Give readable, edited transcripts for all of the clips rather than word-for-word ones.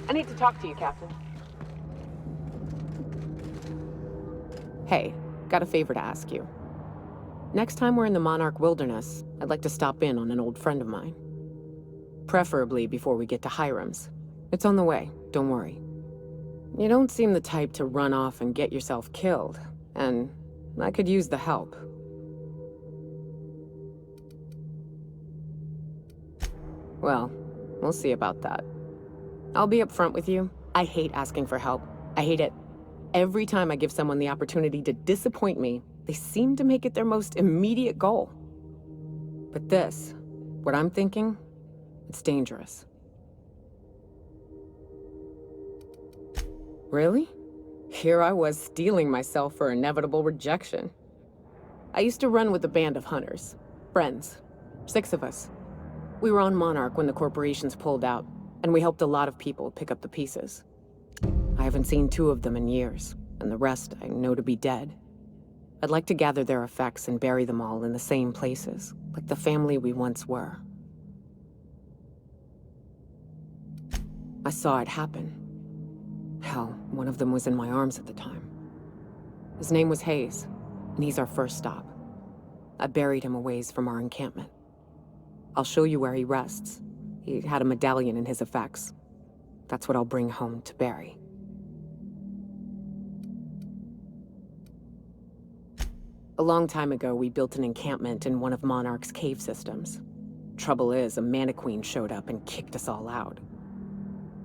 I need to talk to you, Captain. Hey, got a favor to ask you. Next time we're in the Monarch Wilderness, I'd like to stop in on an old friend of mine. Preferably before we get to Hiram's. It's on the way, don't worry. You don't seem the type to run off and get yourself killed, and I could use the help. Well, we'll see about that. I'll be upfront with you. I hate asking for help. I hate it. Every time I give someone the opportunity to disappoint me, they seem to make it their most immediate goal. But this, what I'm thinking, it's dangerous. Really? Here I was steeling myself for inevitable rejection. I used to run with a band of hunters. Friends. 6 of us. We were on Monarch when the corporations pulled out, and we helped a lot of people pick up the pieces. I haven't seen 2 of them in years, and the rest I know to be dead. I'd like to gather their effects and bury them all in the same places, like the family we once were. I saw it happen. Hell, one of them was in my arms at the time. His name was Hayes, and he's our first stop. I buried him a ways from our encampment. I'll show you where he rests. He had a medallion in his effects. That's what I'll bring home to Barry. A long time ago, we built an encampment in one of Monarch's cave systems. Trouble is, a maniqueen showed up and kicked us all out.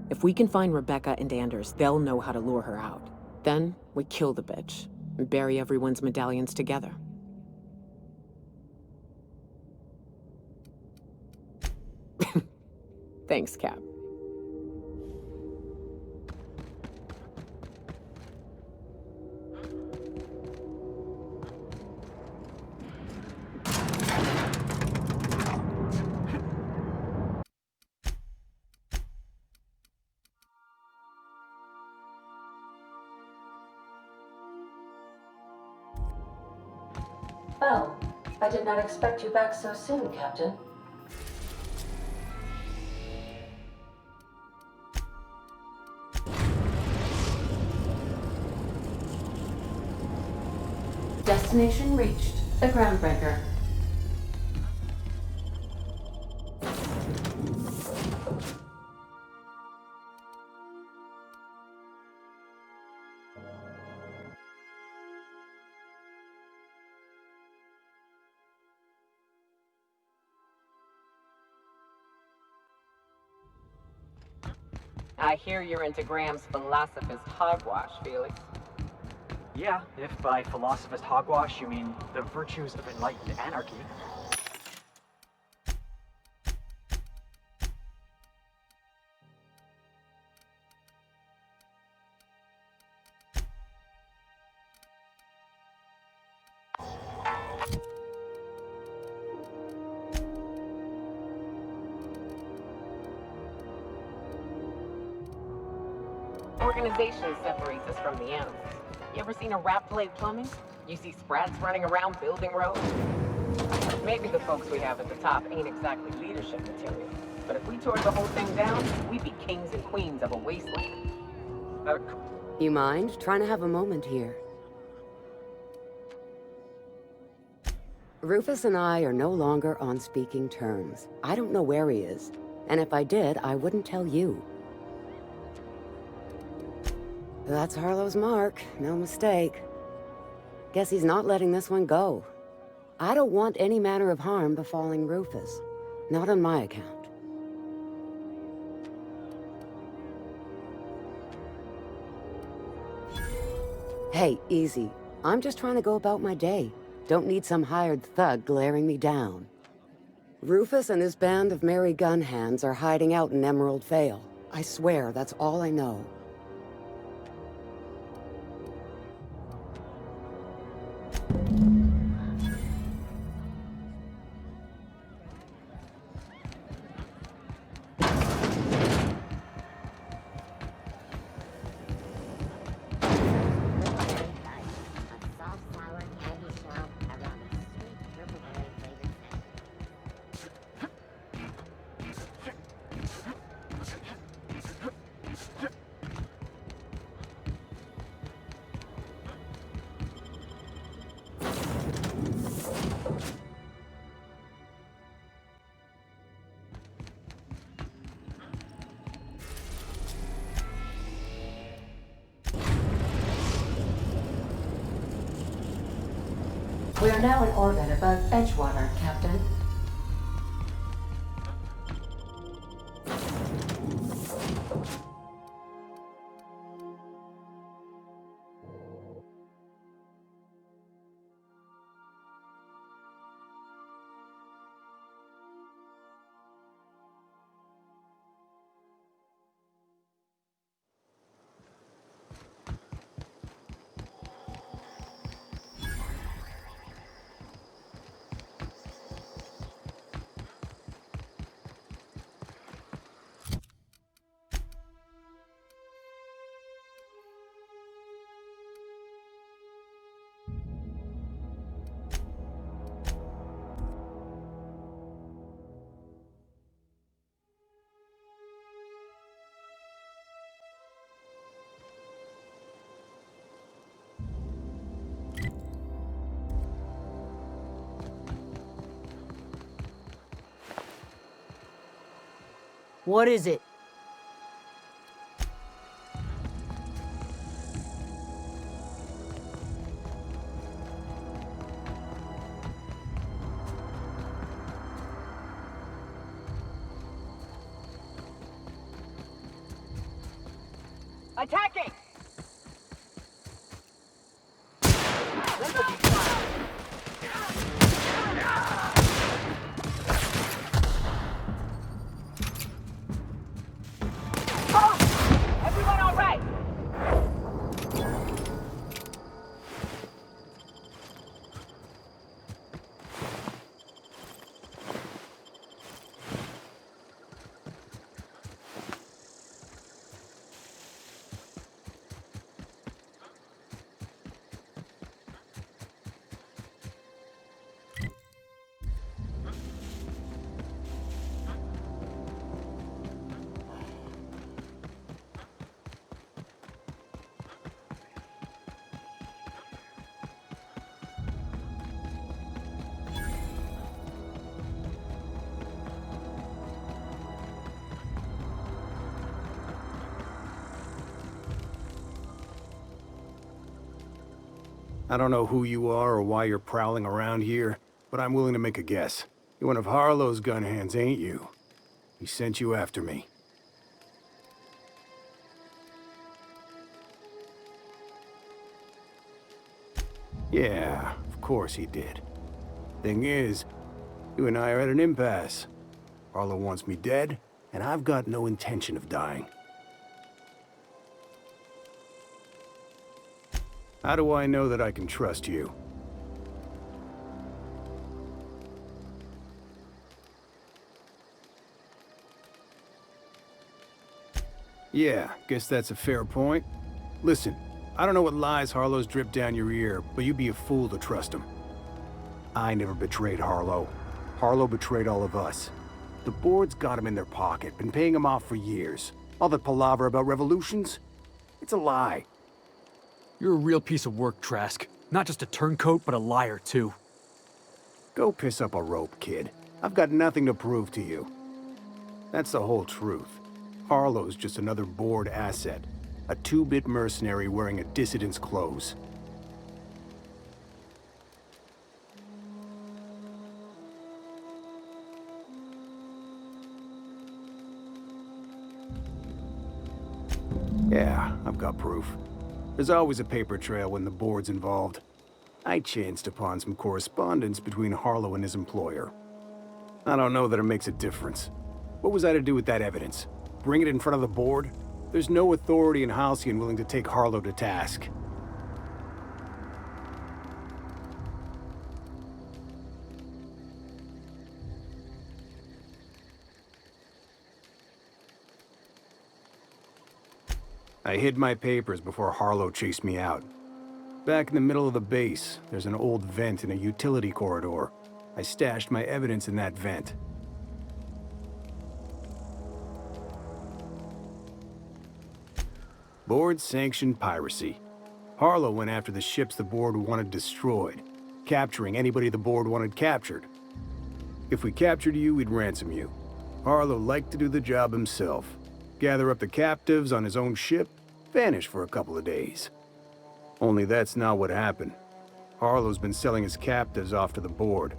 If we can find Rebecca and Anders, they'll know how to lure her out. Then, we kill the bitch, and bury everyone's medallions together. Thanks, Cap. Well, I did not expect you back so soon, Captain. Destination reached. The Groundbreaker. I hear you're into Graham's Philosophist hogwash, Felix. Yeah, if by philosophist hogwash you mean the virtues of enlightened anarchy. Organization separates us from the animals. You ever seen a rat play plumbing? You see sprats running around building roads? Maybe the folks we have at the top ain't exactly leadership material. But if we tore the whole thing down, we'd be kings and queens of a wasteland. You mind? Trying to have a moment here. Rufus and I are no longer on speaking terms. I don't know where he is. And if I did, I wouldn't tell you. That's Harlow's mark, no mistake. Guess he's not letting this one go. I don't want any manner of harm befalling Rufus. Not on my account. Hey, easy. I'm just trying to go about my day. Don't need some hired thug glaring me down. Rufus and his band of merry gun hands are hiding out in Emerald Vale. I swear, that's all I know. We are now in orbit above Edgewater, Captain. What is it? Attacking! Everyone all right? I don't know who you are or why you're prowling around here, but I'm willing to make a guess. You're one of Harlow's gun hands, ain't you? He sent you after me. Yeah, of course he did. Thing is, you and I are at an impasse. Harlow wants me dead, and I've got no intention of dying. How do I know that I can trust you? Yeah, guess that's a fair point. Listen, I don't know what lies Harlow's dripped down your ear, but you'd be a fool to trust him. I never betrayed Harlow. Harlow betrayed all of us. The board's got him in their pocket, been paying him off for years. All that palaver about revolutions? It's a lie. You're a real piece of work, Trask. Not just a turncoat, but a liar, too. Go piss up a rope, kid. I've got nothing to prove to you. That's the whole truth. Harlow's just another board asset. A two-bit mercenary wearing a dissident's clothes. Yeah, I've got proof. There's always a paper trail when the board's involved. I chanced upon some correspondence between Harlow and his employer. I don't know that it makes a difference. What was I to do with that evidence? Bring it in front of the board? There's no authority in Halcyon willing to take Harlow to task. I hid my papers before Harlow chased me out. Back in the middle of the base, there's an old vent in a utility corridor. I stashed my evidence in that vent. Board-sanctioned piracy. Harlow went after the ships the board wanted destroyed, capturing anybody the board wanted captured. If we captured you, we'd ransom you. Harlow liked to do the job himself. Gather up the captives on his own ship, vanish for a couple of days. Only that's not what happened. Harlow's been selling his captives off to the board.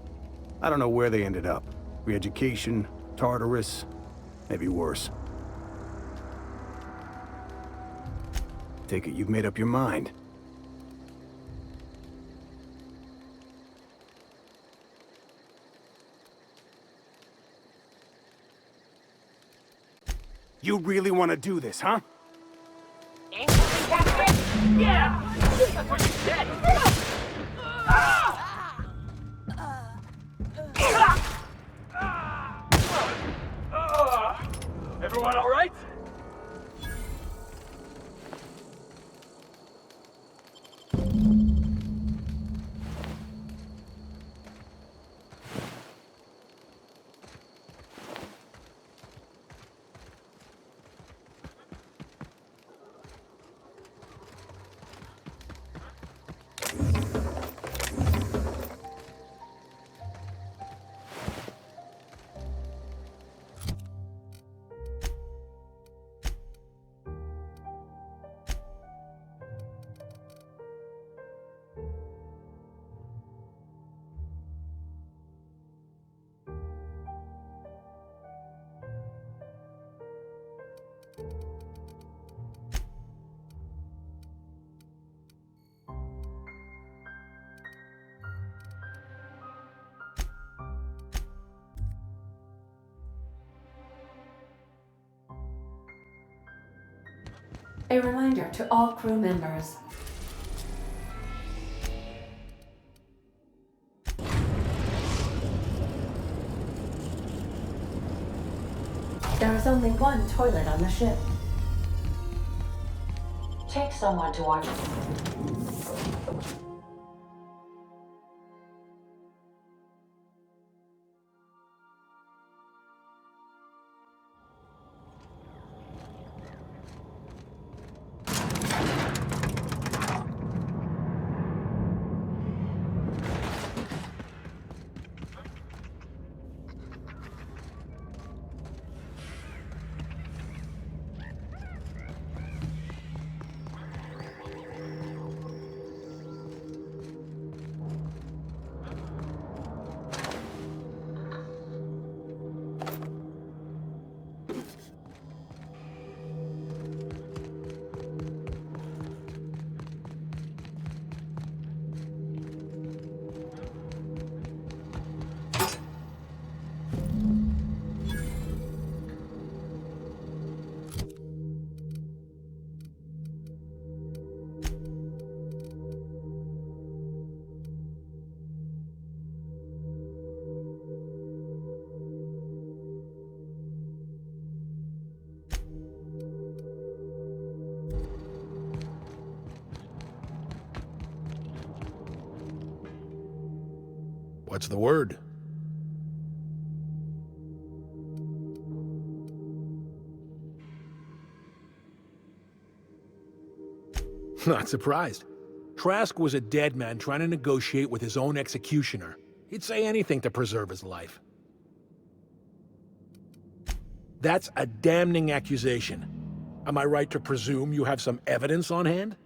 I don't know where they ended up. Re-education, Tartarus, maybe worse. Take it you've made up your mind. You really want to do this, huh? Yeah! That's what you said! Everyone all right? A reminder to all crew members. There is only one toilet on the ship. Take someone to watch. What's the word? Not surprised. Trask was a dead man trying to negotiate with his own executioner. He'd say anything to preserve his life. That's a damning accusation. Am I right to presume you have some evidence on hand?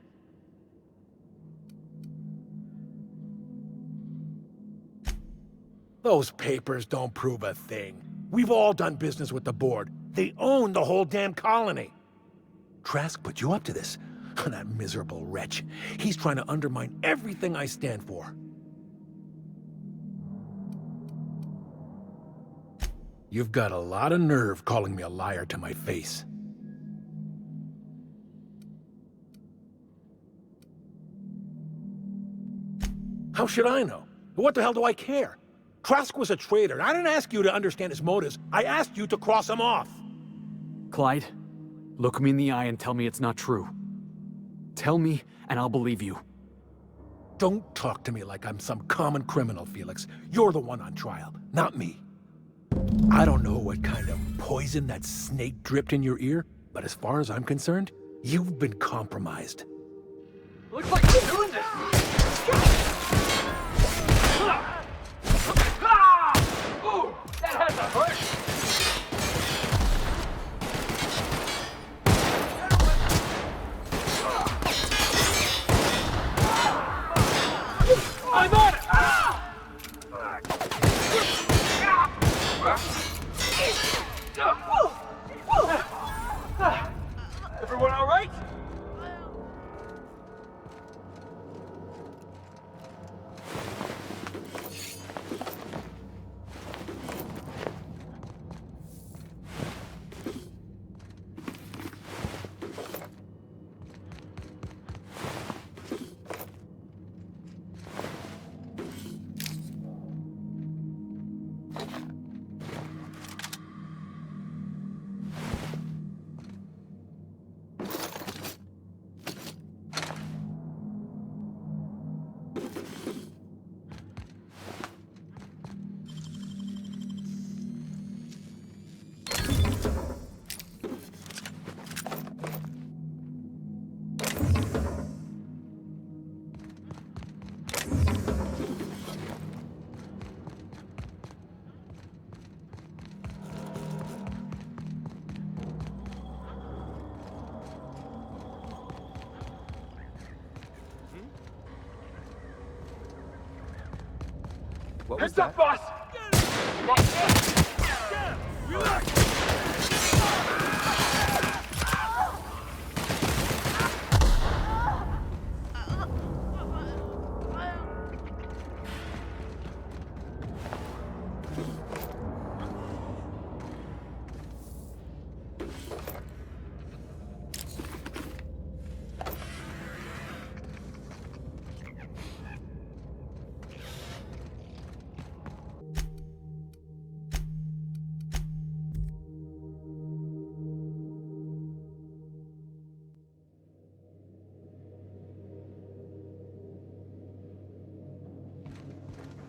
Those papers don't prove a thing. We've all done business with the board. They own the whole damn colony. Trask put you up to this. That miserable wretch. He's trying to undermine everything I stand for. You've got a lot of nerve calling me a liar to my face. How should I know? What the hell do I care? Trask was a traitor. I didn't ask you to understand his motives. I asked you to cross him off. Clyde, look me in the eye and tell me it's not true. Tell me, and I'll believe you. Don't talk to me like I'm some common criminal, Felix. You're the one on trial, not me. I don't know what kind of poison that snake dripped in your ear, but as far as I'm concerned, you've been compromised. Looks like you're doing this! Ooh, that had to hurt! What was Heads up, that? boss!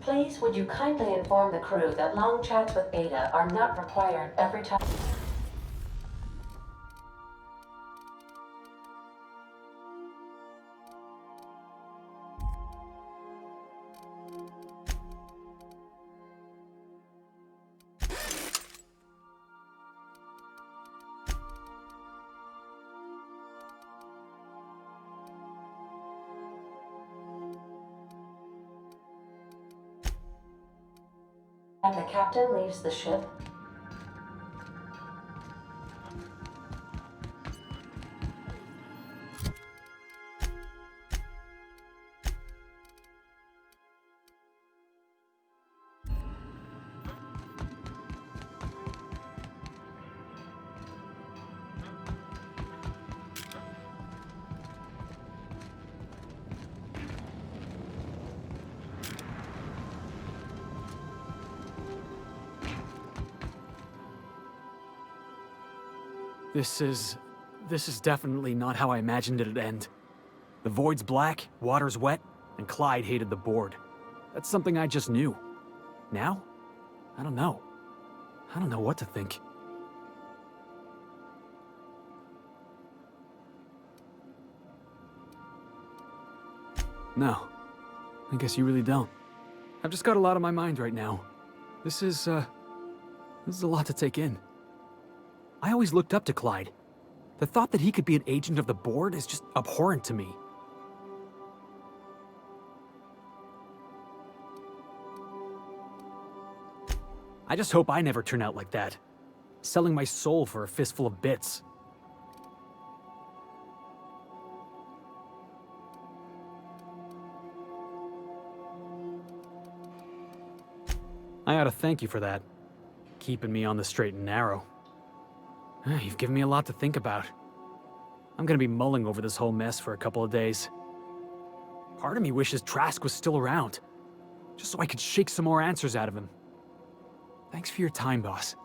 Please, would you kindly inform the crew that long chats with Ada are not required every time. And the captain leaves the ship. This is definitely not how I imagined it'd end. The void's black, water's wet, and Clyde hated the board. That's something I just knew. Now? I don't know. I don't know what to think. No. I guess you really don't. I've just got a lot on my mind right now. This is a lot to take in. I always looked up to Clyde. The thought that he could be an agent of the board is just abhorrent to me. I just hope I never turn out like that. Selling my soul for a fistful of bits. I ought to thank you for that. Keeping me on the straight and narrow. You've given me a lot to think about. I'm gonna be mulling over this whole mess for a couple of days. Part of me wishes Trask was still around, just so I could shake some more answers out of him. Thanks for your time, boss.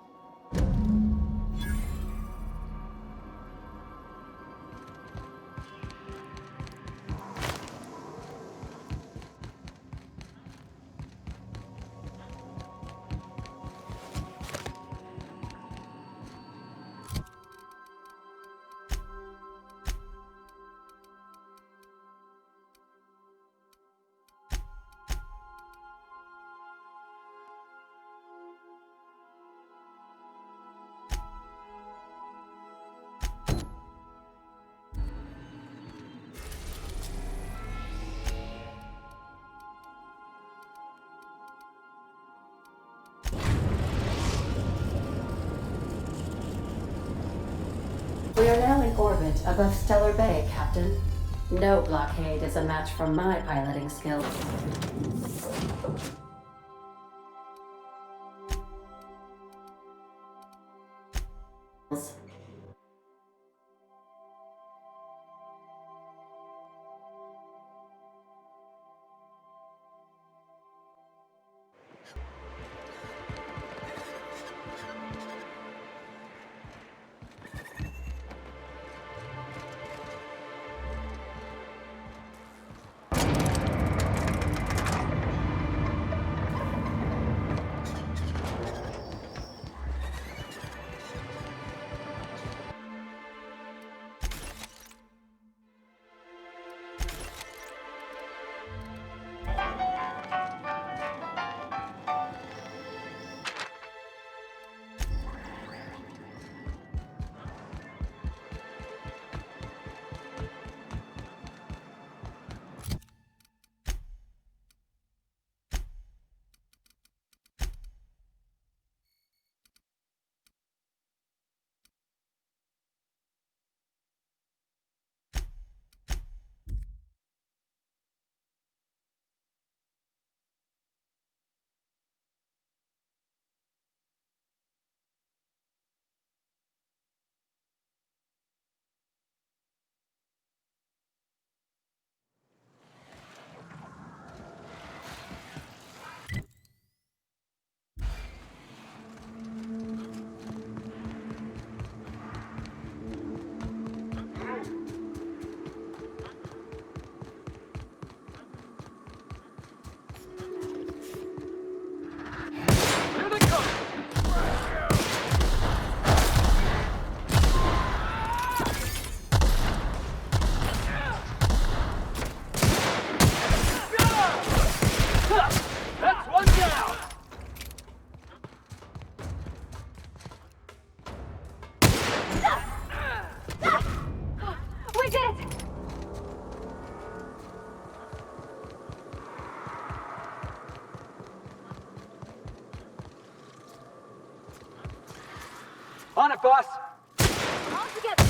We are now in orbit above Stellar Bay, Captain. No blockade is a match for my piloting skills. On it, boss! All together.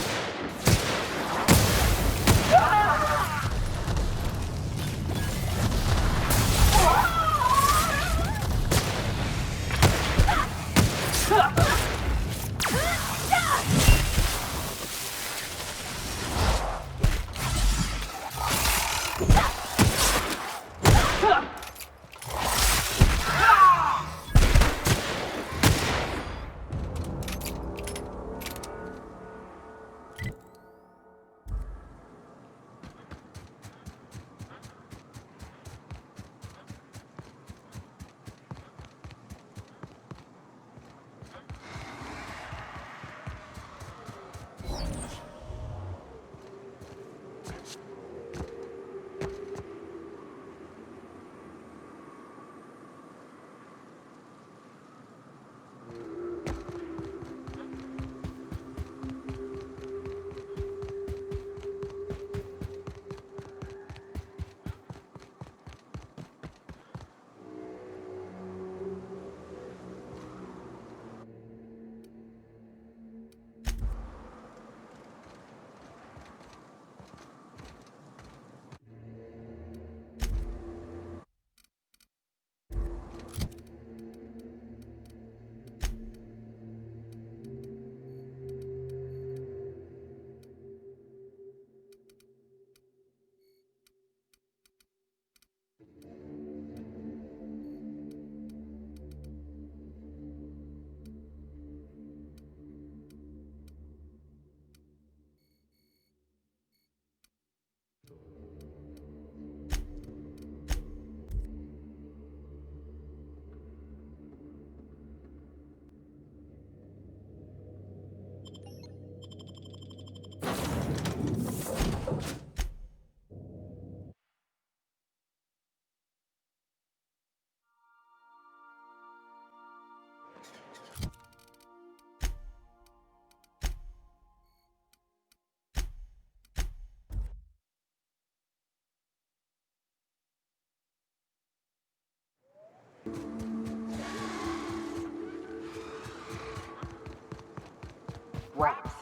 Rats.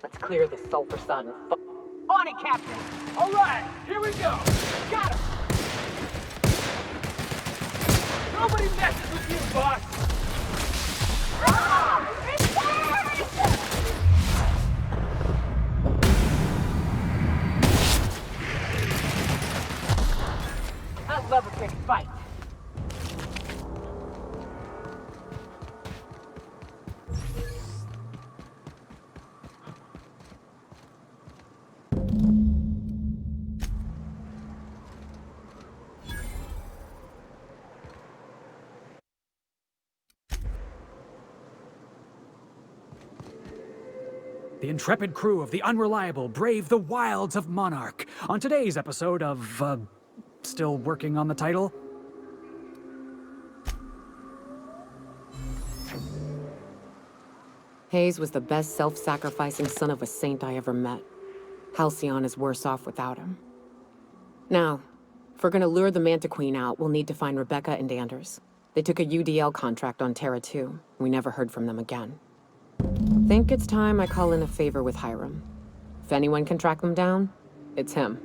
Let's clear the sulfur sun. On it, Captain! All right, here we go! Got him! Nobody messes with you, boss! I love a big fight. The intrepid crew of the Unreliable brave the wilds of Monarch. On today's episode of, still working on the title? Hayes was the best self-sacrificing son of a saint I ever met. Halcyon is worse off without him. Now, if we're gonna lure the Manta Queen out, we'll need to find Rebecca and Anders. They took a UDL contract on Terra 2. We never heard from them again. Think it's time I call in a favor with Hiram. If anyone can track them down, it's him.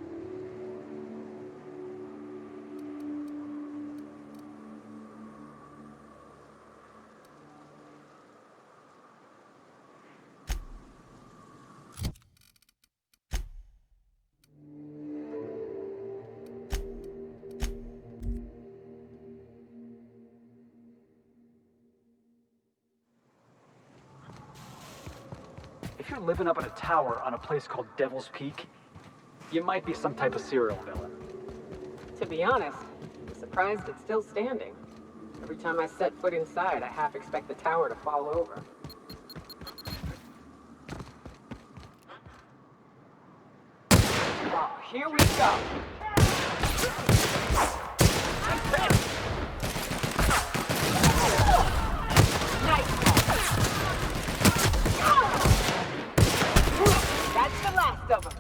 If you're living up in a tower on a place called Devil's Peak, you might be some type of serial villain. To be honest, I'm surprised it's still standing. Every time I set foot inside, I half expect the tower to fall over. Oh, here we go! That's the last of them.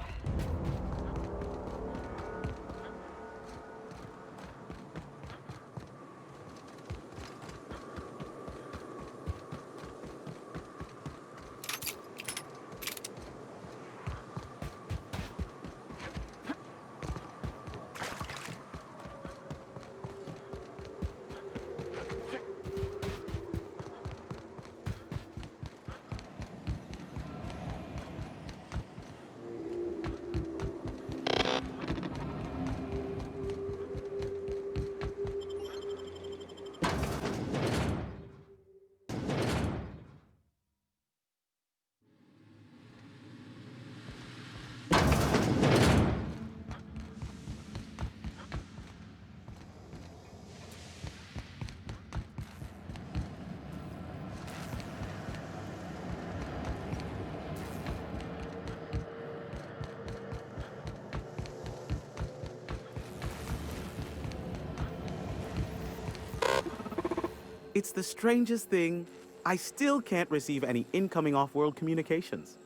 It's the strangest thing. I still can't receive any incoming off-world communications.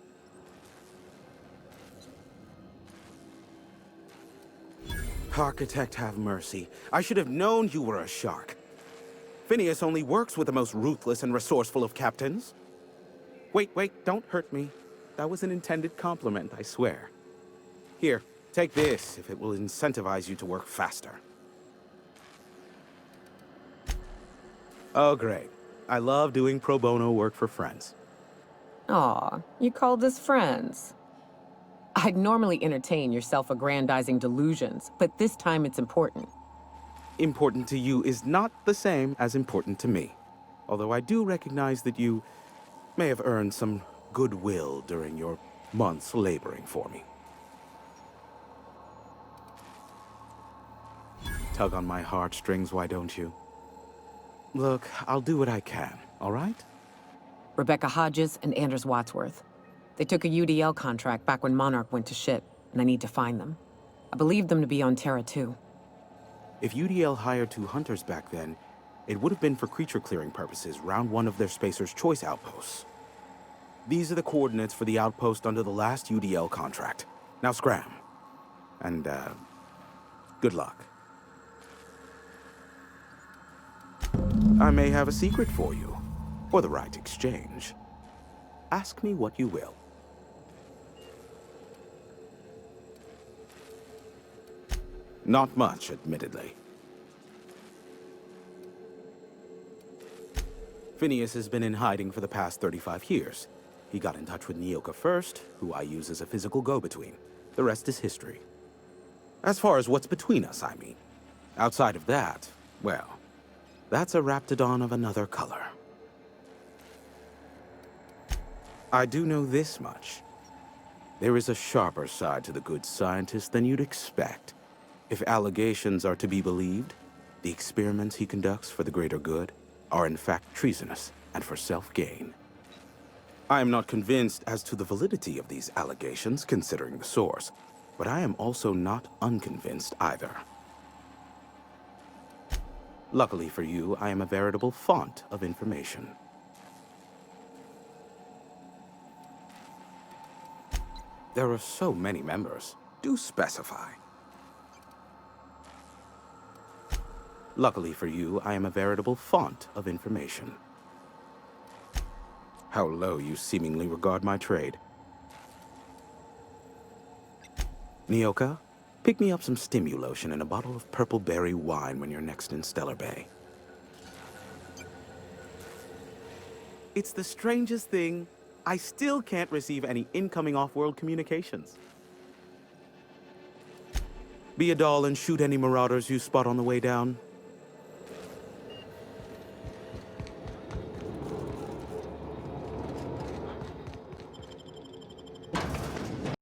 Architect, have mercy. I should have known you were a shark. Phineas only works with the most ruthless and resourceful of captains. Wait, don't hurt me. That was an intended compliment, I swear. Here, take this if it will incentivize you to work faster. Oh, great. I love doing pro bono work for friends. Aw, you called us friends. I'd normally entertain your self-aggrandizing delusions, but this time it's important. Important to you is not the same as important to me. Although I do recognize that you may have earned some goodwill during your months laboring for me. Tug on my heartstrings, why don't you? Look, I'll do what I can, all right? Rebecca Hodges and Anders Wadsworth. They took a UDL contract back when Monarch went to shit, and I need to find them. I believe them to be on Terra too. If UDL hired 2 hunters back then, it would have been for creature clearing purposes round one of their Spacer's Choice outposts. These are the coordinates for the outpost under the last UDL contract. Now scram. And, good luck. I may have a secret for you, for the right exchange. Ask me what you will. Not much, admittedly. Phineas has been in hiding for the past 35 years. He got in touch with Nyoka first, who I use as a physical go-between. The rest is history. As far as what's between us, I mean. Outside of that, well, that's a raptidon of another color. I do know this much. There is a sharper side to the good scientist than you'd expect. If allegations are to be believed, the experiments he conducts for the greater good are in fact treasonous and for self-gain. I am not convinced as to the validity of these allegations, considering the source, but I am also not unconvinced either. Luckily for you, I am a veritable font of information. There are so many members. Do specify. Luckily for you, I am a veritable font of information. How low you seemingly regard my trade. Nyoka, pick me up some Stimulotion and a bottle of purple berry wine when you're next in Stellar Bay. It's the strangest thing. I still can't receive any incoming off-world communications. Be a doll and shoot any marauders you spot on the way down.